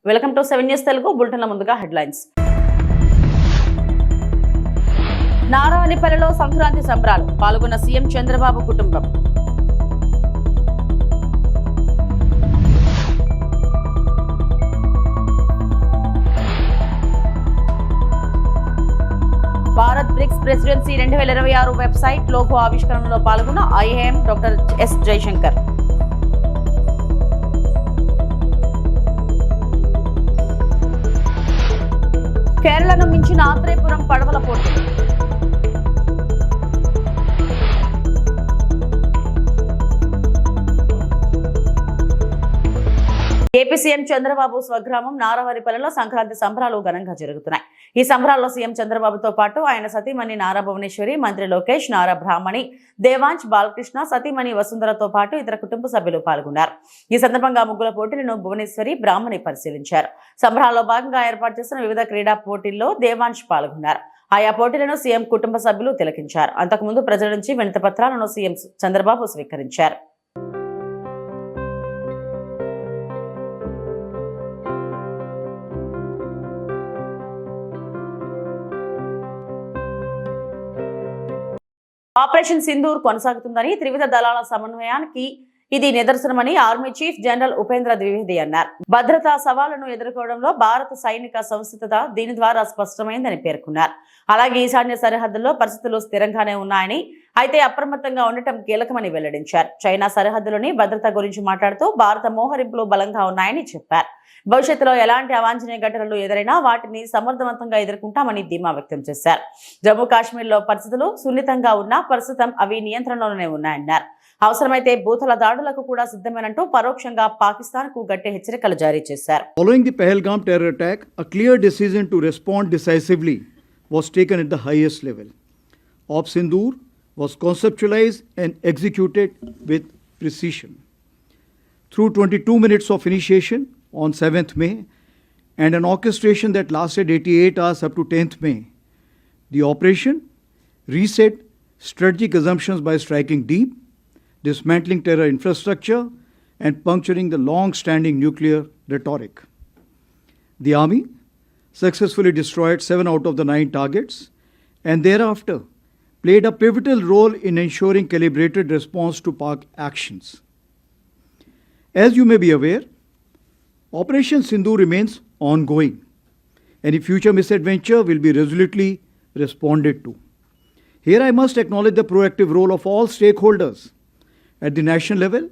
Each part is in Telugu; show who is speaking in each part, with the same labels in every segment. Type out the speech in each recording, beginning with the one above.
Speaker 1: వెల్కమ్ టు 7 న్యూస్ తెలుగు బులెటిన్ల ముందుగా హెడ్లైన్స్. నారాయణపల్లిలో సంక్రాంతి సంబరాలు పాల్గొన్న సీఎం చంద్రబాబు కుటుంబం. Bharat BRICS presidency 2026 website logo ఆవిష్కరణలో పాల్గొన్న ఐఏఎం డాక్టర్ ఎస్ జయశంకర్. కేరళను మించిన ఆత్రేయపురం పడవల పోటీ. ఏపీ సీఎం చంద్రబాబు స్వగ్రామం నారావారిపల్లిలో సంక్రాంతి సంబరాలు ఘనంగా జరుగుతున్నాయి. ఈ సంబరాల్లో సీఎం చంద్రబాబుతో పాటు ఆయన సతీమణి నారా భువనేశ్వరి, మంత్రి లోకేష్, నారా బ్రాహ్మణి, దేవాంశ్, బాలకృష్ణ, సతీమణి వసుంధరతో పాటు ఇతర కుటుంబ సభ్యులు పాల్గొన్నారు. ఈ సందర్భంగా ముగ్గుల పోటీలను భువనేశ్వరి, బ్రాహ్మణి పరిశీలించారు. సంబరాల్లో భాగంగా ఏర్పాటు చేసిన వివిధ క్రీడా పోటీల్లో దేవాంశ్ పాల్గొన్నారు. ఆయా పోటీలను సీఎం కుటుంబ సభ్యులు తిలకించారు. అంతకుముందు ప్రజల నుంచి వినతి పత్రాలను సీఎం చంద్రబాబు స్వీకరించారు. ఆపరేషన్ సింధూర్ కొనసాగుతుందని, త్రివిధ దళాల సమన్వయానికి ఇది నిదర్శనమని army chief general Upendra Dwivedi అన్నారు. భద్రతా సవాళ్లను ఎదుర్కోవడంలో భారత సైనిక సంసిద్ధత దీని ద్వారా స్పష్టమైందని పేర్కొన్నారు. అలాగే ఈశాన్య సరిహద్దుల్లో పరిస్థితులు స్థిరంగానే ఉన్నాయని, అయితే అప్రమత్తంగా ఉండటం కీలకమని వెల్లడించారు. చైనా సరిహద్దులోని భద్రత గురించి మాట్లాడుతూ భారత మోహరింపులు బలంగా ఉన్నాయని చెప్పారు. భవిష్యత్తులో ఎలాంటి అవాంఛనీయ ఘటనలు ఎదురైనా వాటిని సమర్థవంతంగా ఎదుర్కొంటామని ధీమా వ్యక్తం చేశారు. జమ్మూ కాశ్మీర్లో పరిస్థితులు సున్నితంగా ఉన్నా ప్రస్తుతం అవి నియంత్రణలోనే ఉన్నాయన్నారు. అవసరమైతే బూతుల దాడులకు కూడా సిద్ధమేనంటూ పరోక్షంగా పాకిస్తాన్కు గట్టి హెచ్చరికలు జారీ చేశారు.
Speaker 2: Following the Pahalgam terror attack, a clear decision to respond decisively was taken at the highest level. Op Sindoor was conceptualized and executed with precision. Through 22 minutes of initiation on 7th May and an orchestration that lasted 88 hours up to 10th May, the operation reset strategic assumptions by striking deep, dismantling terror infrastructure and puncturing the long-standing nuclear rhetoric. The army successfully destroyed 7 out of the 9 targets and thereafter played a pivotal role in ensuring calibrated response to Pak actions. As you may be aware, Operation Sindoor remains ongoing. Any future misadventure will be resolutely responded to. Here I must acknowledge the proactive role of all stakeholders at the national level,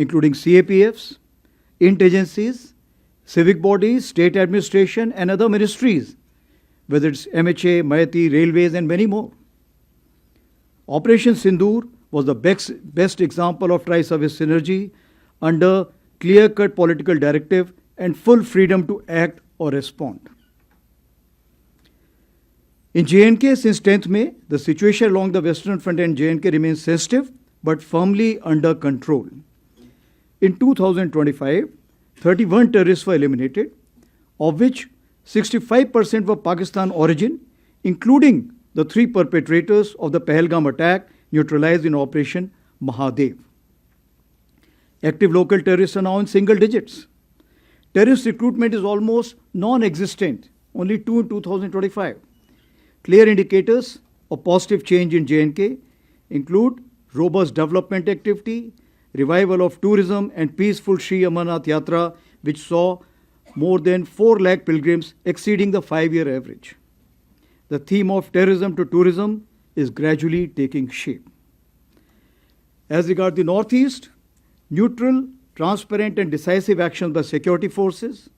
Speaker 2: including CAPFs, int-agencies, civic bodies, state administration and other ministries, whether it's MHA, MAITI, Railways and many more. Operation Sindoor was the best example of tri-service synergy under clear-cut political directive and full freedom to act or respond. In JNK, since 10th May, the situation along the western front and JNK remains sensitive but firmly under control. In 2025, 31 terrorists were eliminated, of which 65% were Pakistan origin, including the 3 perpetrators of the Pahalgam attack neutralized in Operation Mahadev. Active local terrorists are now in single digits. Terrorist recruitment is almost non-existent, only 2 in 2025. Clear indicators of positive change in JNK include robust development activity, revival of tourism and peaceful Sri Amarnath Yatra, which saw more than 4 lakh pilgrims exceeding the 5-year average. The theme of terrorism to tourism is gradually taking shape. As regards the Northeast, neutral, transparent and decisive actions by security forces,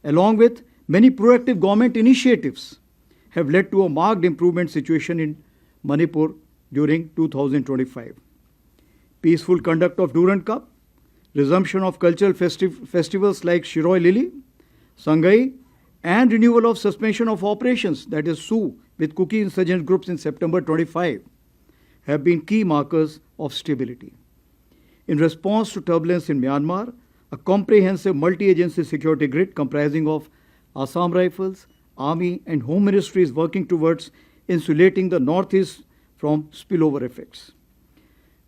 Speaker 2: along with many proactive government initiatives, have led to a marked improvement situation in Manipur during 2025. Peaceful conduct of Durand Cup, resumption of cultural festivals like Shiroi Lili, Sangai, and renewal of suspension of operations, that is SU, with Kuki insurgent groups in September 25, have been key markers of stability. In response to turbulence in Myanmar, a comprehensive multi-agency security grid comprising of Assam Rifles, Army and Home Ministry is working towards insulating the Northeast from spillover effects.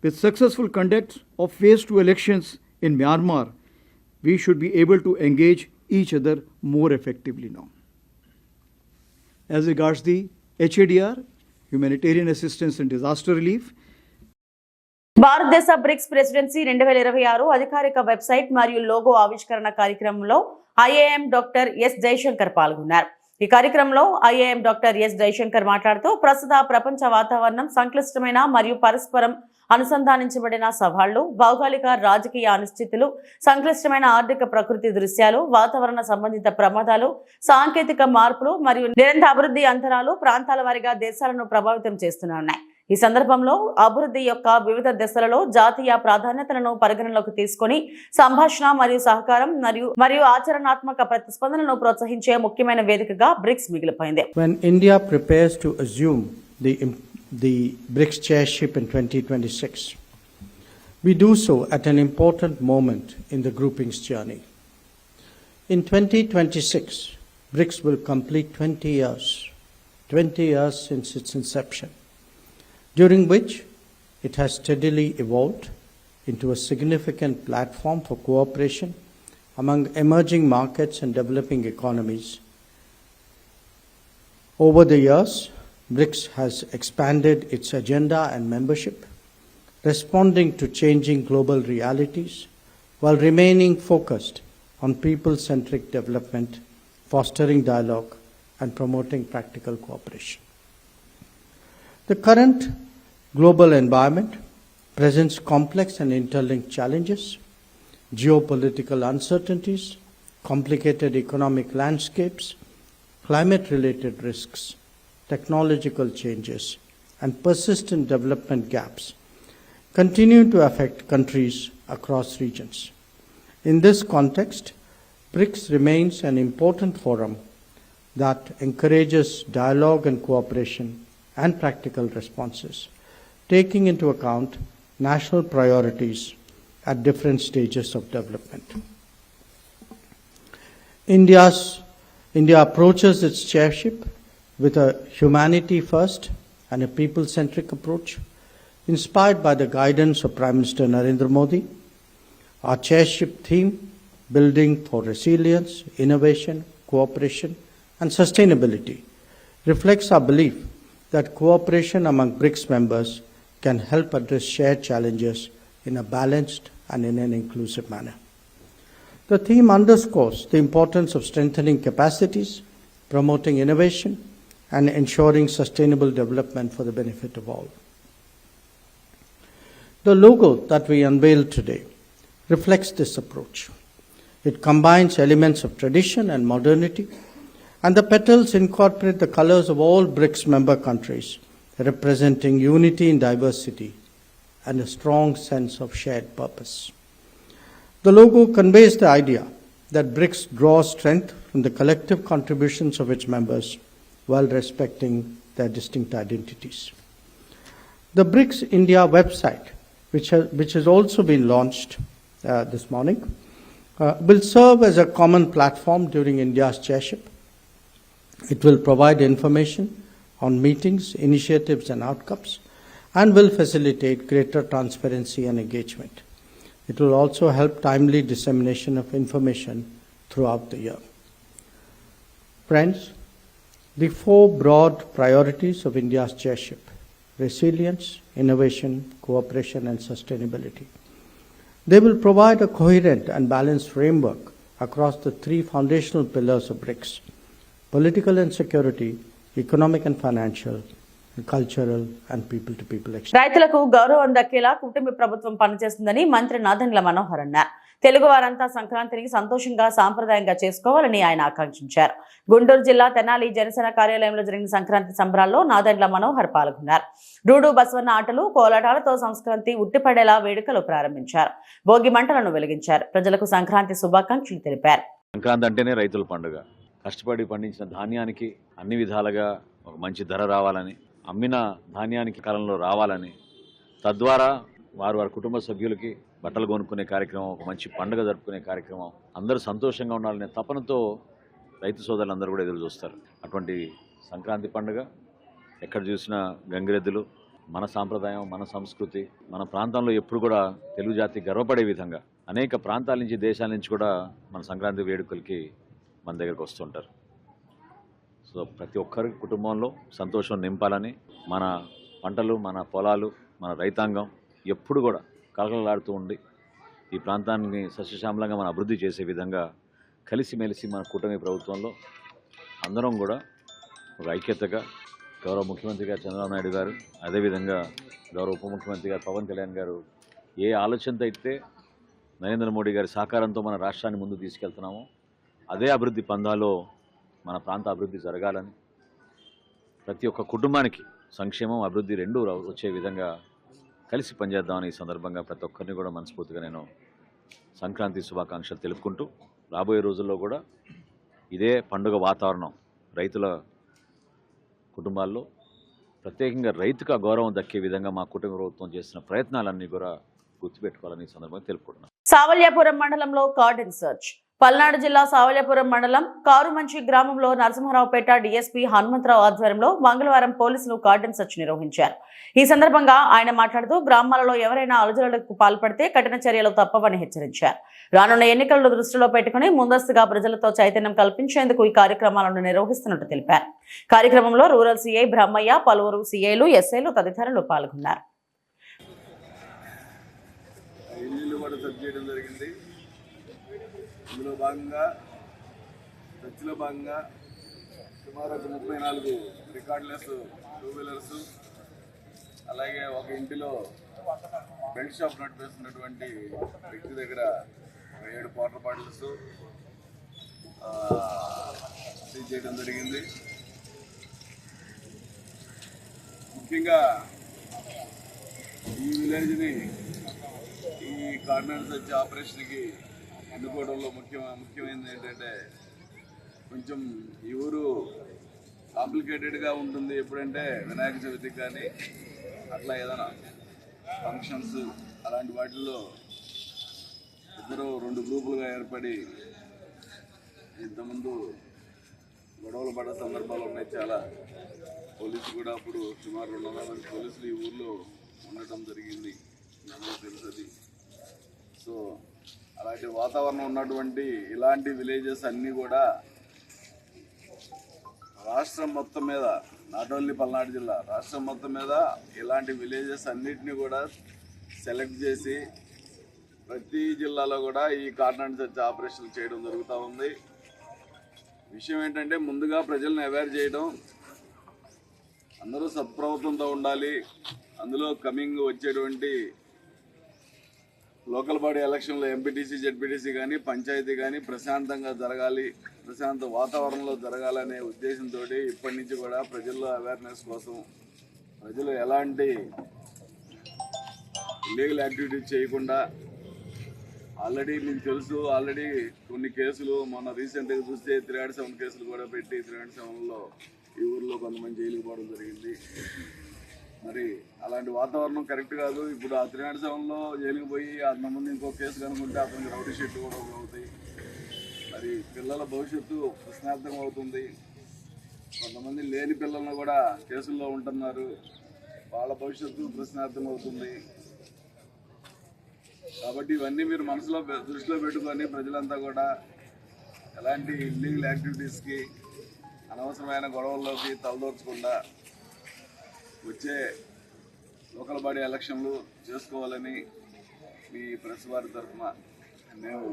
Speaker 2: With successful conduct of phase 2 elections in Myanmar, we should be able to engage each other more effectively now. As regards the HADR, humanitarian assistance and disaster relief,
Speaker 1: భారతదేశ బ్రిక్స్ ప్రెసిడెన్సీ 2026 అధికారిక వెబ్సైట్ మరియు లోగో ఆవిష్కరణ కార్యక్రమంలో ఐఏఎం డాక్టర్ ఎస్ జయశంకర్ పాల్గొన్నారు. ఈ కార్యక్రమంలో ఐఏఎం డాక్టర్ ఎస్ జయశంకర్ మాట్లాడుతూ ప్రస్తుత ప్రపంచ వాతావరణం సంక్లిష్టమైన మరియు పరస్పరం అనుసంధానించబడిన సవాళ్లు, భౌగోళిక రాజకీయ అనిశ్చితులు, సంక్లిష్టమైన ఆర్థిక ప్రకృతి దృశ్యాలు, వాతావరణ సంబంధిత ప్రమాదాలు, సాంకేతిక మార్పులు మరియు నిరంతర అభివృద్ధి అంతరాలు ప్రాంతాల వారీగా దేశాలను ప్రభావితం చేస్తున్నాయి. ఈ సందర్భంలో అభివృద్ధి యొక్క వివిధ దశలలో జాతీయ ప్రాధాన్యతలను పరిగణలోకి తీసుకొని సంభాషణ మరియు సహకారం మరియు ఆచరణాత్మక ప్రతిస్పందనను ప్రోత్సహించే ముఖ్యమైన వేదికగా బ్రిక్స్ మిగిలిపోయింది.
Speaker 3: When India prepares to assume the BRICS chairship in 2026, we do so at an important moment in the grouping's journey. In 2026, BRICS will complete 20 years since its inception, during which it has steadily evolved into a significant platform for cooperation among emerging markets and developing economies. Over the years, BRICS has expanded its agenda and membership, responding to changing global realities while remaining focused on people-centric development, fostering dialogue, and promoting practical cooperation. The current global environment presents complex and interlinked challenges, geopolitical uncertainties, complicated economic landscapes, climate-related risks, technological changes, and persistent development gaps continue to affect countries across regions. In this context, BRICS remains an important forum that encourages dialogue and cooperation and practical responses, taking into account national priorities at different stages of development. India approaches its chairship with a humanity first and a people-centric approach, inspired by the guidance of Prime Minister Narendra Modi. Our chairship theme, Building for Resilience, Innovation, Cooperation and Sustainability, reflects our belief that cooperation among BRICS members can help address shared challenges in a balanced and in an inclusive manner. The theme underscores the importance of strengthening capacities, promoting innovation, and ensuring sustainable development for the benefit of all. The logo that we unveiled today reflects this approach. It combines elements of tradition and modernity, and the petals incorporate the colors of all BRICS member countries, representing unity in diversity and a strong sense of shared purpose. The logo conveys the idea that BRICS draws strength from the collective contributions of its members while respecting their distinct identities. The BRICS India website, which has also been launched this morning, will serve as a common platform during India's chairship. It will provide information on meetings, initiatives and outcomes, and will facilitate greater transparency and engagement. It will also help timely dissemination of information throughout the year. Friends, the four broad priorities of India's chairship: resilience, innovation, cooperation and sustainability. They will provide a coherent and balanced framework across the three foundational pillars of BRICS: political and security, economic and financial, and cultural and people-to-people exchange.
Speaker 1: రైతులకు గౌరవం దక్కేలా కూటమి ప్రభుత్వం పనిచేస్తుందని మంత్రి నాదెండ్ల మనోహర్ అన్నారు. తెలుగు వారంతా సంక్రాంతిని సంతోషంగా సాంప్రదాయంగా చేసుకోవాలని ఆయన ఆకాంక్షించారు. గుంటూరు జిల్లా తెనాలి జనసేన కార్యాలయంలో జరిగిన సంక్రాంతి సంబరాల్లో నాదెండ్ల మనోహర్ పాల్గొన్నారు. డూడు బసవన్న ఆటలు, కోలాటాలతో సంస్కృతి ఉట్టిపడేలా వేడుకలు ప్రారంభించారు. భోగి మంటలను వెలిగించారు. ప్రజలకు సంక్రాంతి శుభాకాంక్షలు తెలిపారు.
Speaker 4: సంక్రాంతి అంటేనే రైతుల పండుగ. కష్టపడి పండించిన ధాన్యానికి అన్ని విధాలుగా ఒక మంచి ధర రావాలని, అమ్మిన ధాన్యానికి కాలంలో రావాలని, తద్వారా వారి కుటుంబ సభ్యులకి బట్టలు కొనుక్కునే కార్యక్రమం, ఒక మంచి పండుగ జరుపుకునే కార్యక్రమం, అందరూ సంతోషంగా ఉండాలనే తపనతో రైతు సోదరులందరూ కూడా ఎదురు చూస్తారు. అటువంటి సంక్రాంతి పండుగ ఎక్కడ చూసినా గంగిరెద్దులు, మన సాంప్రదాయం, మన సంస్కృతి, మన ప్రాంతంలో ఎప్పుడు కూడా తెలుగు జాతి గర్వపడే విధంగా అనేక ప్రాంతాల నుంచి దేశాల నుంచి కూడా మన సంక్రాంతి వేడుకలకి మన దగ్గరకు వస్తుంటారు. సో ప్రతి ఒక్కరి కుటుంబంలో సంతోషం నింపాలని మన పంటలు, మన పొలాలు, మన రైతాంగం ఎప్పుడు కూడా కలకలలాడుతూ ఉండి ఈ ప్రాంతాన్ని సస్యశ్యామలంగా మనం అభివృద్ధి చేసే విధంగా కలిసిమెలిసి మన కూటమి ప్రభుత్వంలో అందరం కూడా ఒక ఐక్యతగా గౌరవ ముఖ్యమంత్రి గారు చంద్రబాబు నాయుడు గారు, అదేవిధంగా గౌరవ ఉప ముఖ్యమంత్రి గారు పవన్ కళ్యాణ్ గారు ఏ ఆలోచనతో అయితే నరేంద్ర మోడీ గారి సహకారంతో మన రాష్ట్రాన్ని ముందుకు తీసుకెళ్తున్నామో అదే అభివృద్ధి పందాలో మన ప్రాంత అభివృద్ధి జరగాలని, ప్రతి ఒక్క కుటుంబానికి సంక్షేమం, అభివృద్ధి రెండూ వచ్చే విధంగా కలిసి పనిచేద్దామని ఈ సందర్భంగా ప్రతి ఒక్కరిని కూడా మనస్ఫూర్తిగా నేను సంక్రాంతి శుభాకాంక్షలు తెలుపుకుంటూ, రాబోయే రోజుల్లో కూడా ఇదే పండుగ వాతావరణం రైతుల కుటుంబాల్లో ప్రత్యేకంగా రైతుకు ఆ గౌరవం దక్కే విధంగా మా కుటుంబ ప్రభుత్వం చేసిన ప్రయత్నాలన్నీ కూడా గుర్తుపెట్టుకోవాలని ఈ సందర్భంగా తెలుపుకుంటున్నాను.
Speaker 1: సావల్యాపురం మండలంలో కార్డన్ సర్చ్. పల్నాడు జిల్లా సావల్యాపురం మండలం కారుమంచి గ్రామంలో నరసింహారావుపేట డీఎస్పీ హనుమంతరావు ఆధ్వర్యంలో మంగళవారం పోలీసులు కార్డన్ సర్చ్ నిర్వహించారు. ఈ సందర్భంగా ఆయన మాట్లాడుతూ గ్రామాలలో ఎవరైనా అలజడులకు పాల్పడితే కఠిన చర్యలు తప్పవని హెచ్చరించారు. రానున్న ఎన్నికలను దృష్టిలో పెట్టుకుని ముందస్తుగా ప్రజలతో చైతన్యం కల్పించేందుకు ఈ కార్యక్రమాలను నిర్వహిస్తున్నట్టు తెలిపారు. కార్యక్రమంలో రూరల్ సీఐ బ్రహ్మయ్య, పలువురు సీఐలు, ఎస్ఐలు తదితరులు పాల్గొన్నారు.
Speaker 5: ఇందులో భాగంగా చర్చిలో భాగంగా సుమారు 34 రికార్డ్లెస్ 2 వీలర్స్, అలాగే ఒక ఇంటిలో బెల్ట్ షాప్ నడిపిస్తున్నటువంటి వ్యక్తి దగ్గర 7 వాటర్ బాటిల్స్ సీజ్ చేయడం జరిగింది. ముఖ్యంగా ఈ విలేజ్ని ఈ కార్నర్ సర్చ్ ఆపరేషన్కి ఎన్నుకోవడంలో ముఖ్యమైనది ఏంటంటే, కొంచెం ఈ ఊరు కాంప్లికేటెడ్గా ఉంటుంది. ఎప్పుడంటే వినాయక చవితికి కానీ అట్లా ఏదైనా ఫంక్షన్స్ అలాంటి వాటిల్లో ఇద్దరు 2 గ్రూపులుగా ఏర్పడి ఇంతకుముందు గొడవలు పడే సందర్భాలు ఉన్నాయి చాలా. పోలీసులు కూడా అప్పుడు సుమారు 200 మంది పోలీసులు ఈ ఊర్లో ఉండటం జరిగింది, నాకు తెలుసది. సో అలాంటి వాతావరణం ఉన్నటువంటి ఇలాంటి విలేజెస్ అన్నీ కూడా రాష్ట్రం మొత్తం మీద, నాట్ ఓన్లీ పల్నాడు జిల్లా, రాష్ట్రం మొత్తం మీద ఇలాంటి విలేజెస్ అన్నిటినీ కూడా సెలెక్ట్ చేసి ప్రతి జిల్లాలో కూడా ఈ కార్నర్ సర్చ్ ఆపరేషన్ చేయడం జరుగుతూ ఉంది. విషయం ఏంటంటే, ముందుగా ప్రజలను అవేర్ చేయడం, అందరూ సత్ప్రవర్తనతో ఉండాలి. అందులో కమింగ్ వచ్చేటువంటి లోకల్ బాడీ ఎలక్షన్లో ఎంపీటీసీ, జెడ్పీటీసీ కానీ పంచాయతీ కానీ ప్రశాంతంగా జరగాలి, ప్రశాంత వాతావరణంలో జరగాలనే ఉద్దేశంతో ఇప్పటి నుంచి కూడా ప్రజల్లో అవేర్నెస్ కోసం, ప్రజలు ఎలాంటి ఇల్లీగల్ యాక్టివిటీస్ చేయకుండా, ఆల్రెడీ మీకు తెలుసు, ఆల్రెడీ కొన్ని కేసులు మొన్న రీసెంట్గా చూస్తే 307 కేసులు కూడా పెట్టి 307లో ఈ ఊర్లో కొంతమంది జైలుకి పోవడం జరిగింది. మరి అలాంటి వాతావరణం కరెక్ట్ కాదు. ఇప్పుడు ఆ 307లో జైలుకి పోయి అంతకుముందు ఇంకో కేసు కనుక్కుంటే అతనికి రౌడీ షీట్లు కూడా అవుతాయి. మరి పిల్లల భవిష్యత్తు ప్రశ్నార్థకం అవుతుంది. కొంతమంది లేని పిల్లలను కూడా కేసుల్లో ఉంటున్నారు, వాళ్ళ భవిష్యత్తు ప్రశ్నార్థం అవుతుంది. కాబట్టి ఇవన్నీ మీరు మనసులో దృష్టిలో పెట్టుకొని ప్రజలంతా కూడా ఎలాంటి ఇల్లీగల్ యాక్టివిటీస్కి, అనవసరమైన గొడవల్లోకి తలదోర్చకుండా వచ్చే లోకల్ బాడీ ఎలక్షన్లు చేసుకోవాలని మీ ప్రెస్ వారి తరఫున మేము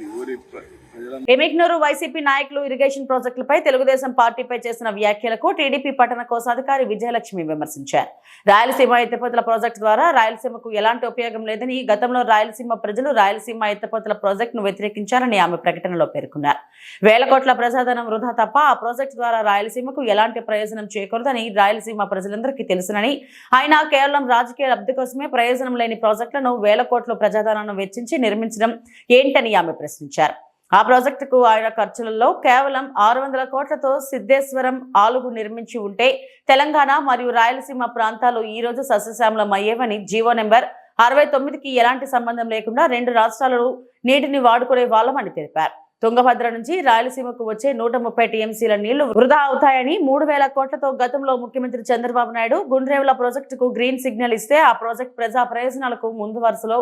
Speaker 5: ఈ ఊరి ప్రజల
Speaker 1: ఎమిగ్నూరు వైసీపీ నాయకులు ఇరిగేషన్ ప్రాజెక్టులపై తెలుగుదేశం పార్టీపై చేసిన వ్యాఖ్యలకు టీడీపీ పట్టణ కోశాధికారి విజయలక్ష్మి విమర్శించారు. రాయలసీమ ఎత్తిపోతల ప్రాజెక్టు ద్వారా రాయలసీమకు ఎలాంటి ఉపయోగం లేదని, గతంలో రాయలసీమ ప్రజలు రాయలసీమ ఎత్తిపోతల ప్రాజెక్టును వ్యతిరేకించారని ఆమె ప్రకటనలో పేర్కొన్నారు. వేల కోట్ల ప్రజాధనం వృధా తప్ప ఆ ప్రాజెక్టు ద్వారా రాయలసీమకు ఎలాంటి ప్రయోజనం చేకూరదని రాయలసీమ ప్రజలందరికీ తెలుసునని, ఆయన కేవలం రాజకీయ లబ్ధి కోసమే ప్రయోజనం లేని ప్రాజెక్టులను వేల కోట్ల ప్రజాధనాన్ని వెచ్చించి నిర్మించడం ఏంటని ఆమె ప్రశ్నించారు. ఆ ప్రాజెక్టుకు ఆయన ఖర్చులలో కేవలం 600 కోట్లతో సిద్ధేశ్వరం ఆలుగు నిర్మించి ఉంటే తెలంగాణ మరియు రాయలసీమ ప్రాంతాలు ఈ రోజు సస్యశ్యామలం అయ్యేవని, జీవో నెంబర్ 69కి ఎలాంటి సంబంధం లేకుండా 2 రాష్ట్రాలు నీటిని వాడుకునే వాళ్ళమని తెలిపారు. తుంగభద్ర నుంచి రాయలసీమకు వచ్చే 130 టీఎంసీల నీళ్లు వృధా అవుతాయని 3,000 కోట్లతో గతంలో ముఖ్యమంత్రి చంద్రబాబు నాయుడు గుండ్రేవుల ప్రాజెక్టుకు గ్రీన్ సిగ్నల్ ఇస్తే ఆ ప్రాజెక్టు ప్రజా ప్రయోజనాలకు ముందు వరుసలో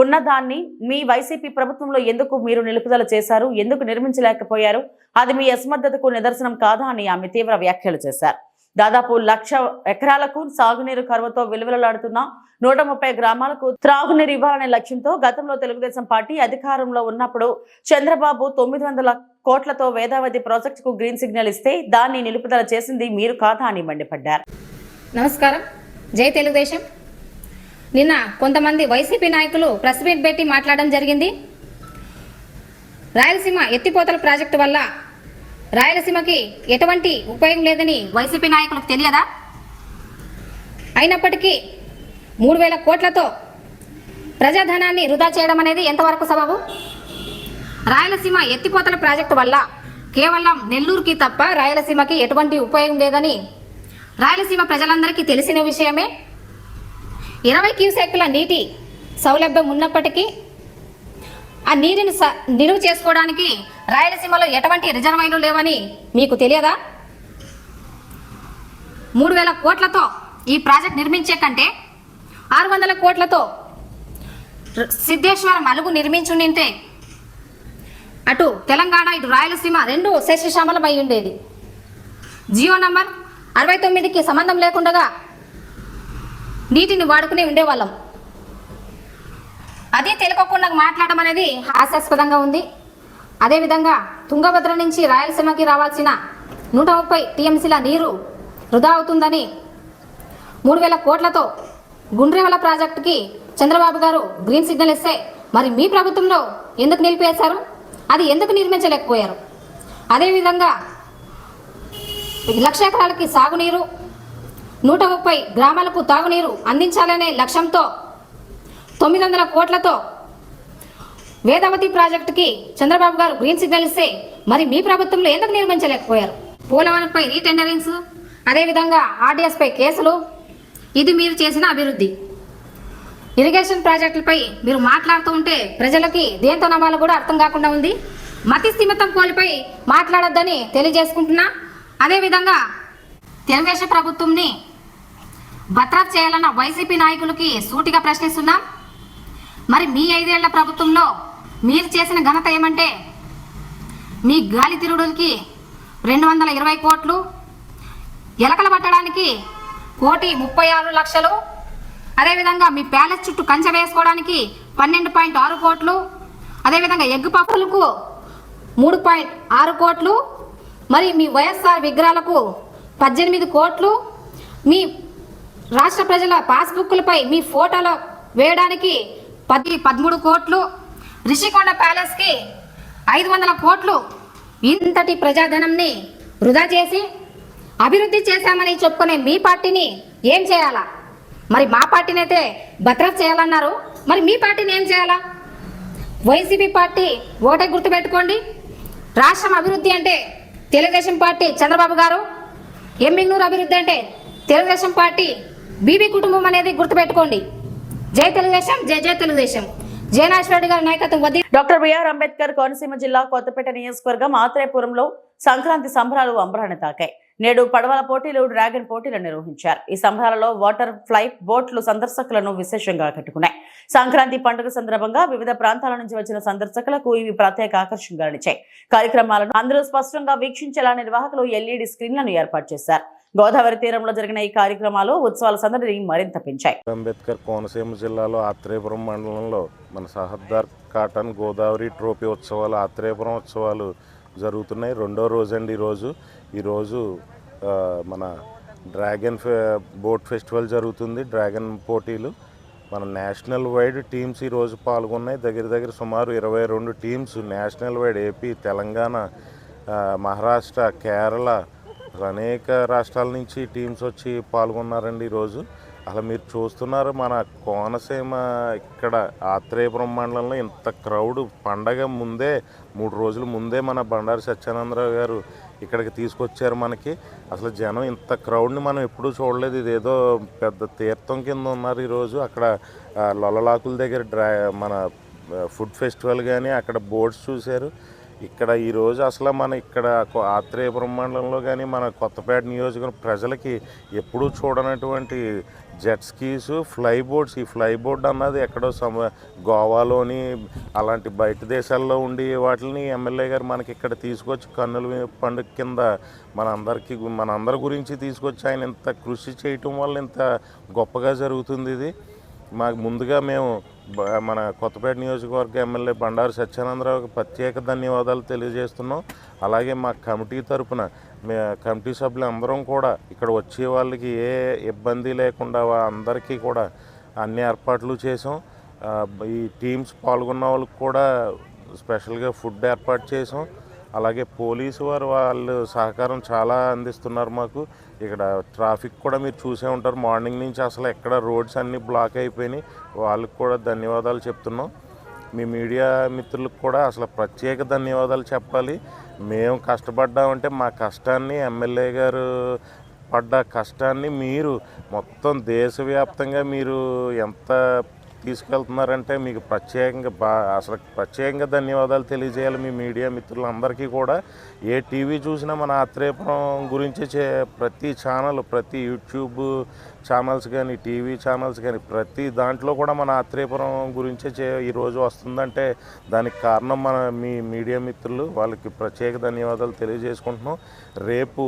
Speaker 1: ఉన్న దాన్ని మీ వైసీపీ ప్రభుత్వంలో ఎందుకు మీరు నిలుపుదల చేశారు, ఎందుకు నిర్మించలేకపోయారు, అది మీ అసమర్థతకు నిదర్శనం కాదా అని ఆమె తీవ్ర వ్యాఖ్యలు చేశారు. దాదాపు 1,00,000 ఎకరాలకు సాగునీరు కరువుతో విలువలాడుతున్న 130 గ్రామాలకు త్రాగునీరు ఇవ్వాలనే లక్ష్యంతో గతంలో తెలుగుదేశం పార్టీ అధికారంలో ఉన్నప్పుడు చంద్రబాబు 900 కోట్లతో వేదావతి ప్రాజెక్టుకు గ్రీన్ సిగ్నల్ ఇస్తే దాన్ని నిలుపుదల చేసింది మీరు కాదా అని మండిపడ్డారు.
Speaker 6: నమస్కారం. జై తెలుగుదేశం. నిన్న కొంతమంది వైసీపీ నాయకులు ప్రెస్ మీట్ పెట్టి మాట్లాడడం జరిగింది. రాయలసీమ ఎత్తిపోతల ప్రాజెక్టు వల్ల రాయలసీమకి ఎటువంటి ఉపయోగం లేదని వైసీపీ నాయకులకు తెలియదా? అయినప్పటికీ 3,000 కోట్లతో ప్రజాధనాన్ని వృధా చేయడం అనేది ఎంతవరకు సబబు? రాయలసీమ ఎత్తిపోతల ప్రాజెక్టు వల్ల కేవలం నెల్లూరుకి తప్ప రాయలసీమకి ఎటువంటి ఉపయోగం లేదని రాయలసీమ ప్రజలందరికీ తెలిసిన విషయమే. 20 క్యూసెక్కుల నీటి సౌలభ్యం ఉన్నప్పటికీ ఆ నీటిని నిలువ చేసుకోవడానికి రాయలసీమలో ఎటువంటి రిజర్వాయర్లు లేవని మీకు తెలియదా? 3,000 కోట్లతో ఈ ప్రాజెక్ట్ నిర్మించే కంటే 600 కోట్లతో సిద్ధేశ్వరం అలుగు నిర్మించుంటే అటు తెలంగాణ ఇటు రాయలసీమ రెండు శేషశ్యామలమై ఉండేది. జియో నంబర్ 69కి సంబంధం లేకుండా నీటిని వాడుకునే ఉండేవాళ్ళం. అది తెలియకుండా మాట్లాడడం అనేది హాస్యాస్పదంగా ఉంది. అదేవిధంగా తుంగభద్ర నుంచి రాయలసీమకి రావాల్సిన 130 టీఎంసీల నీరు వృధా అవుతుందని 3,000 కోట్లతో గుండ్రేవల ప్రాజెక్టుకి చంద్రబాబు గారు గ్రీన్ సిగ్నల్ ఇస్తే మరి మీ ప్రభుత్వంలో ఎందుకు నిలిపేశారు? అది ఎందుకు నిర్మించలేకపోయారు? అదేవిధంగా 1,00,000 ఎకరాలకి సాగునీరు 130 గ్రామాలకు తాగునీరు అందించాలనే లక్ష్యంతో 900 కోట్లతో వేదావతి ప్రాజెక్టుకి చంద్రబాబు గారు గ్రీన్ సిగ్నల్ ఇస్తే మరి మీ ప్రభుత్వంలో ఎందుకు నిర్మించలేకపోయారు? పోలవరంపై రీటెండరింగ్స్, అదేవిధంగా ఆర్డీఎస్పై కేసులు, ఇది మీరు చేసిన అభివృద్ధి. ఇరిగేషన్ ప్రాజెక్టులపై మీరు మాట్లాడుతూ ఉంటే ప్రజలకి దేంతో నమ్మాలో కూడా అర్థం కాకుండా ఉంది. మతి స్థిమితం కోల్పోయి మాట్లాడొద్దని తెలియజేసుకుంటున్నా. అదేవిధంగా తెలుగుదేశం ప్రభుత్వంని బత్రాఫ్ చేయాలన్న వైసీపీ నాయకులకి సూటిగా ప్రశ్నిస్తున్నాం. మరి మీ 5 ఏళ్ల ప్రభుత్వంలో మీరు చేసిన ఘనత ఏమంటే మీ గాలి తిరుగుడులకి 220 కోట్లు, ఎలకల పట్టడానికి 1,36,00,000, అదేవిధంగా మీ ప్యాలెస్ చుట్టూ కంచె వేసుకోవడానికి 12.6 కోట్లు, అదేవిధంగా ఎగ్గు పప్పులకు 3.6 కోట్లు, మరి మీ వైఎస్ఆర్ విగ్రహాలకు 18 కోట్లు, మీ రాష్ట్ర ప్రజల పాస్బుక్లపై మీ ఫోటోలు వేయడానికి 13 కోట్లు, రిషికొండ ప్యాలెస్కి 500 కోట్లు, ఇంతటి ప్రజాధనంని వృధా చేసి అభివృద్ధి చేశామని చెప్పుకునే మీ పార్టీని ఏం చేయాలా? మరి మా పార్టీని అయితే బత్రాఫ్ చేయాలన్నారు, మరి మీ పార్టీని ఏం చేయాలా? వైసీపీ పార్టీ ఒకటే గుర్తుపెట్టుకోండి, రాష్ట్రం అభివృద్ధి అంటే తెలుగుదేశం పార్టీ చంద్రబాబు గారు, ఎమ్మిగ్నూరు అభివృద్ధి అంటే తెలుగుదేశం పార్టీ బీబీ కుటుంబం అనేది గుర్తుపెట్టుకోండి. జై తెలుగుదేశం, జై జై తెలుగుదేశం. జయనాశ్వరెడ్డి గారి నాయకత్వం వద్ద
Speaker 1: డాక్టర్ బిఆర్ అంబేద్కర్ కోనసీమ జిల్లా కొత్తపేట నియోజకవర్గం ఆత్రేయపురంలో సంక్రాంతి సంబరాలు అంబరాన్ని తాకాయి. నేడు పడవల పోటీలు, డ్రాగన్ పోటీలు నిర్వహించారు. ఈ సంబరాలలో వాటర్ ఫ్లై బోట్లు సందర్శకులను విశేషంగా ఆకట్టుకున్నాయి. సంక్రాంతి పండుగ సందర్భంగా వివిధ ప్రాంతాల నుంచి వచ్చిన సందర్శకులకు ఇవి ప్రత్యేక ఆకర్షణగా నిలిచాయి. కార్యక్రమాలను అందరూ స్పష్టంగా వీక్షించేలా నిర్వాహకులు ఎల్ఈడి స్క్రీన్లను ఏర్పాటు చేశారు. గోదావరి తీరంలో జరిగిన ఈ కార్యక్రమాలు ఉత్సవాల సందడిని మరింత పెంచాయి.
Speaker 7: అంబేద్కర్ కోనసీమ జిల్లాలో ఆత్రేయపురం మండలంలో మన సహద్దార్ కాటన్ గోదావరి ట్రోఫీ ఉత్సవాలు, ఆత్రేయపురం ఉత్సవాలు జరుగుతున్నాయి. 2వ రోజు అండి ఈరోజు మన డ్రాగన్ బోట్ ఫెస్టివల్ జరుగుతుంది. డ్రాగన్ పోటీలు మన నేషనల్ వైడ్ టీమ్స్ ఈరోజు పాల్గొన్నాయి. దగ్గర సుమారు 22 teams national wide, AP, Telangana, Maharashtra, Kerala, అనేక రాష్ట్రాల నుంచి టీమ్స్ వచ్చి పాల్గొన్నారండి ఈరోజు. అలా మీరు చూస్తున్నారు మన కోనసీమ ఇక్కడ ఆత్రేయపురం మండలంలో ఇంత క్రౌడ్. పండగ ముందే 3 రోజుల ముందే మన బండారు సత్యానందరావు గారు ఇక్కడికి తీసుకొచ్చారు మనకి. అసలు జనం ఇంత క్రౌడ్ని మనం ఎప్పుడూ చూడలేదు. ఇదేదో పెద్ద తీర్థం కింద ఉన్నారు ఈరోజు. అక్కడ లొల్లలాకుల దగ్గర మన ఫుడ్ ఫెస్టివల్ కానీ అక్కడ బోట్స్ చూశారు. ఇక్కడ ఈరోజు అసలు మన ఇక్కడ ఆత్రేయపురం మండలంలో కానీ మన కొత్తపేట నియోజకవర్గం ప్రజలకి ఎప్పుడూ చూడనటువంటి జెట్ స్కీస్ ఫ్లై బోట్స్, ఈ ఫ్లై బోర్డ్ అన్నది ఎక్కడో గోవాలోని అలాంటి బయట దేశాల్లో ఉండి వాటిని ఎమ్మెల్యే గారు మనకి ఇక్కడ తీసుకొచ్చి కన్నుల పండుగ కింద మనందరి గురించి తీసుకొచ్చి ఆయన ఇంత కృషి చేయటం వల్ల ఇంత గొప్పగా జరుగుతుంది. ఇది మాకు ముందుగా మేము మన కొత్తపేట నియోజకవర్గ ఎమ్మెల్యే బండారు సత్యానందరావుకి ప్రత్యేక ధన్యవాదాలు తెలియజేస్తున్నాం. అలాగే మా కమిటీ తరపున కమిటీ సభ్యులు అందరం కూడా ఇక్కడ వచ్చే వాళ్ళకి ఏ ఇబ్బంది లేకుండా అందరికీ కూడా అన్ని ఏర్పాట్లు చేసాం. ఈ టీమ్స్ పాల్గొన్న వాళ్ళకి కూడా స్పెషల్గా ఫుడ్ ఏర్పాటు చేసాం. అలాగే పోలీసు వారు వాళ్ళు సహకారం చాలా అందిస్తున్నారు మాకు. ఇక్కడ ట్రాఫిక్ కూడా మీరు చూసే ఉంటారు, మార్నింగ్ నుంచి అసలు ఎక్కడ రోడ్స్ అన్నీ బ్లాక్ అయిపోయినాయి. వాళ్ళకి కూడా ధన్యవాదాలు చెప్తున్నాం. మీ మీడియా మిత్రులకు కూడా అసలు ప్రత్యేక ధన్యవాదాలు చెప్పాలి. మేము కష్టపడ్డామంటే మా కష్టాన్ని, ఎమ్మెల్యే గారు పడ్డ కష్టాన్ని మీరు మొత్తం దేశవ్యాప్తంగా మీరు ఎంత తీసుకెళ్తున్నారంటే మీకు ప్రత్యేకంగా ధన్యవాదాలు తెలియజేయాలి. మీ మీడియా మిత్రులందరికీ కూడా ఏ టీవీ చూసినా మన ఆత్రేయపురం గురించి ప్రతి ఛానల్, ప్రతి యూట్యూబ్ ఛానల్స్ కానీ టీవీ ఛానల్స్ కానీ ప్రతి దాంట్లో కూడా మన ఆత్రేయపురం గురించే ఈరోజు వస్తుందంటే దానికి కారణం మీ మీడియా మిత్రులు. వాళ్ళకి ప్రత్యేక ధన్యవాదాలు తెలియజేసుకుంటున్నాం. రేపు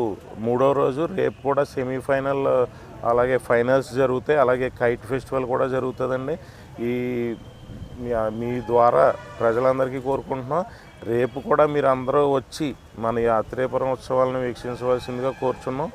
Speaker 7: 3వ రోజు, రేపు కూడా సెమీఫైనల్ అలాగే ఫైనల్స్ జరుగుతాయి. అలాగే కైట్ ఫెస్టివల్ కూడా జరుగుతుందండి. మీ ద్వారా ప్రజలందరికీ కోరుకుంటున్నాం, రేపు కూడా మీరు అందరూ వచ్చి మన ఈ ఆత్రేయపురం ఉత్సవాలను వీక్షించవలసిందిగా కోరుచున్నాం.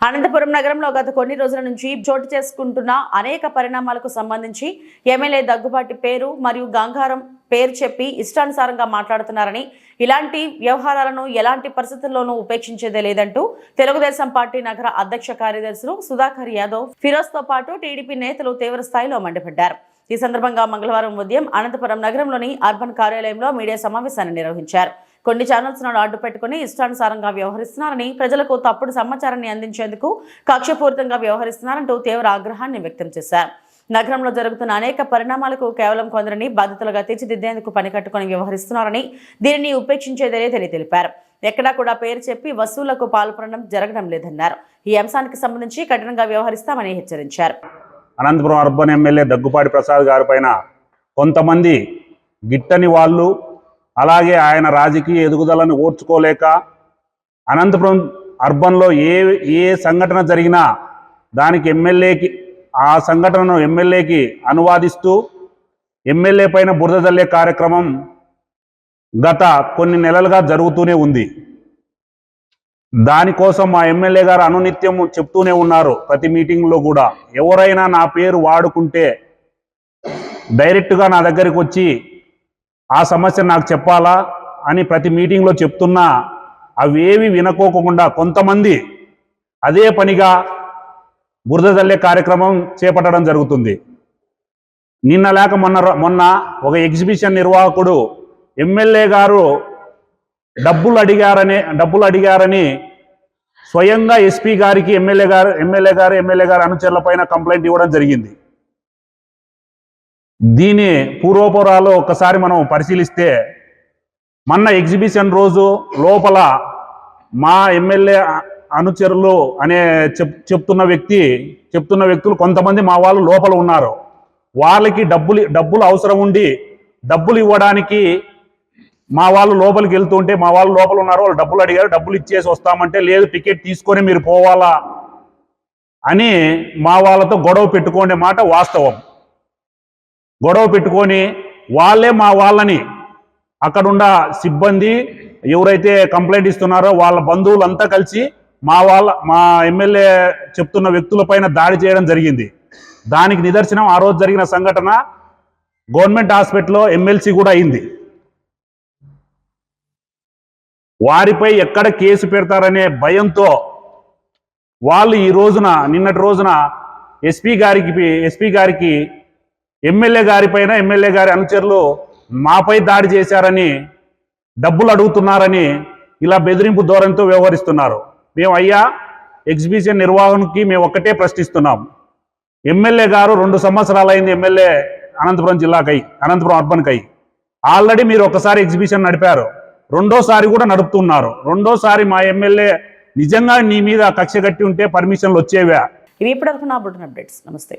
Speaker 1: అనంతపురం నగరంలో గత కొన్ని రోజుల నుంచి చోటు చేసుకుంటున్న అనేక పరిణామాలకు సంబంధించి ఎమ్మెల్యే దగ్గుబాటి పేరు మరియు గంగారం పేరు చెప్పి ఇష్టానుసారంగా మాట్లాడుతున్నారని, ఇలాంటి వ్యవహారాలను ఎలాంటి పరిస్థితుల్లోనూ ఉపేక్షించేదే లేదంటూ తెలుగుదేశం పార్టీ నగర అధ్యక్ష కార్యదర్శులు సుధాకర్ యాదవ్, ఫిరోజ్తో పాటు టీడీపీ నేతలు తీవ్ర స్థాయిలో మండిపడ్డారు. ఈ సందర్భంగా మంగళవారం ఉదయం అనంతపురం నగరంలోని అర్బన్ కార్యాలయంలో మీడియా సమావేశాన్ని నిర్వహించారు. కొన్ని ఛానల్స్ ను అడ్డు పెట్టుకుని ఇష్టానుసారంగా వ్యవహరిస్తున్నారని, ప్రజలకు తప్పుడు సమాచారాన్ని అందించేందుకు కక్షపూరితంగా వ్యవహరిస్తున్నారంటూ తీవ్ర ఆగ్రహాన్ని వ్యక్తం చేశారు. నగరంలో జరుగుతున్న అనేక పరిణామాలకు కేవలం కొందరిని బాధితులుగా తీర్చిదిద్దేందుకు పనికట్టుకుని వ్యవహరిస్తున్నారని, దీనిని ఉపేక్షించేదే లేదని తెలిపారు. ఎక్కడా కూడా పేరు చెప్పి వసూళ్లకు పాల్పడడం జరగడం లేదన్నారు. ఈ అంశానికి సంబంధించి కఠినంగా వ్యవహరిస్తామని హెచ్చరించారు.
Speaker 8: అనంతపురం అర్బన్ ఎమ్మెల్యే దగ్గుపాటి ప్రసాద్ గారి పైన కొంతమంది గిట్టని వాళ్ళు, అలాగే ఆయన రాజకీయ ఎదుగుదలను ఓర్చుకోలేక అనంతపురం అర్బన్లో ఏ సంఘటన జరిగినా దానికి ఆ సంఘటనను ఎమ్మెల్యేకి అనువాదిస్తూ ఎమ్మెల్యే పైన బురద జల్లే కార్యక్రమం గత కొన్ని నెలలుగా జరుగుతూనే ఉంది. దానికోసం మా ఎమ్మెల్యే గారు అనునిత్యం చెప్తూనే ఉన్నారు. ప్రతి మీటింగ్లో కూడా ఎవరైనా నా పేరు వాడుకుంటే డైరెక్ట్గా నా దగ్గరికి వచ్చి ఆ సమస్య నాకు చెప్పాలా అని ప్రతి మీటింగ్లో చెప్తున్నా అవేవి వినుకోకుండా కొంతమంది అదే పనిగా బురద జల్లే కార్యక్రమం చేపట్టడం జరుగుతుంది. నిన్న లేక మొన్న ఒక ఎగ్జిబిషన్ నిర్వాహకుడు ఎమ్మెల్యే గారు డబ్బులు అడిగారని స్వయంగా ఎస్పీ గారికి ఎమ్మెల్యే గారు అనుచరుల పైన కంప్లైంట్ ఇవ్వడం జరిగింది. దీని పూర్వపురాలు ఒకసారి మనం పరిశీలిస్తే, మొన్న ఎగ్జిబిషన్ రోజు లోపల మా ఎమ్మెల్యే అనుచరులు అనే చెప్తున్న వ్యక్తులు కొంతమంది మా వాళ్ళు లోపల ఉన్నారు. వాళ్ళకి డబ్బులు అవసరం ఉండి డబ్బులు ఇవ్వడానికి మా వాళ్ళు లోపలికి వెళ్తుంటే, మా వాళ్ళు లోపల ఉన్నారు, వాళ్ళు డబ్బులు అడిగారు, డబ్బులు ఇచ్చేసి వస్తామంటే లేదు టికెట్ తీసుకొని మీరు పోవాలా అని మా వాళ్ళతో గొడవ పెట్టుకునే మాట వాస్తవం. గొడవ పెట్టుకొని వాళ్ళే మా వాళ్ళని అక్కడున్న సిబ్బంది ఎవరైతే కంప్లైంట్ ఇస్తున్నారో వాళ్ళ బంధువులంతా కలిసి మా ఎమ్మెల్యే చెప్తున్న వ్యక్తులపైన దాడి చేయడం జరిగింది. దానికి నిదర్శనం ఆ రోజు జరిగిన సంఘటన గవర్నమెంట్ హాస్పిటల్లో ఎమ్మెల్సీ కూడా అయింది. వారిపై ఎక్కడ కేసు పెడతారనే భయంతో వాళ్ళు నిన్నటి రోజున ఎస్పీ గారికి ఎమ్మెల్యే గారి అనుచరులు మాపై దాడి చేశారని, డబ్బులు అడుగుతున్నారని ఇలా బెదిరింపు ధోరణితో వ్యవహరిస్తున్నారు. మేము ఎగ్జిబిషన్ నిర్వహణకి మేము ఒక్కటే ప్రశ్నిస్తున్నాం. ఎమ్మెల్యే గారు 2 సంవత్సరాలు అయింది ఎమ్మెల్యే అనంతపురం అర్బన్కై. ఆల్రెడీ మీరు ఒకసారి ఎగ్జిబిషన్ నడిపారు. రెండోసారి కూడా నడుపుతున్నారు. రెండోసారి మా ఎమ్మెల్యే నిజంగా నీ మీద కక్ష కట్టి ఉంటే పర్మిషన్లు వచ్చేవా?
Speaker 1: ఇవి ఇప్పటివరకు నా బులెటిన్ అప్డేట్స్. నమస్తే.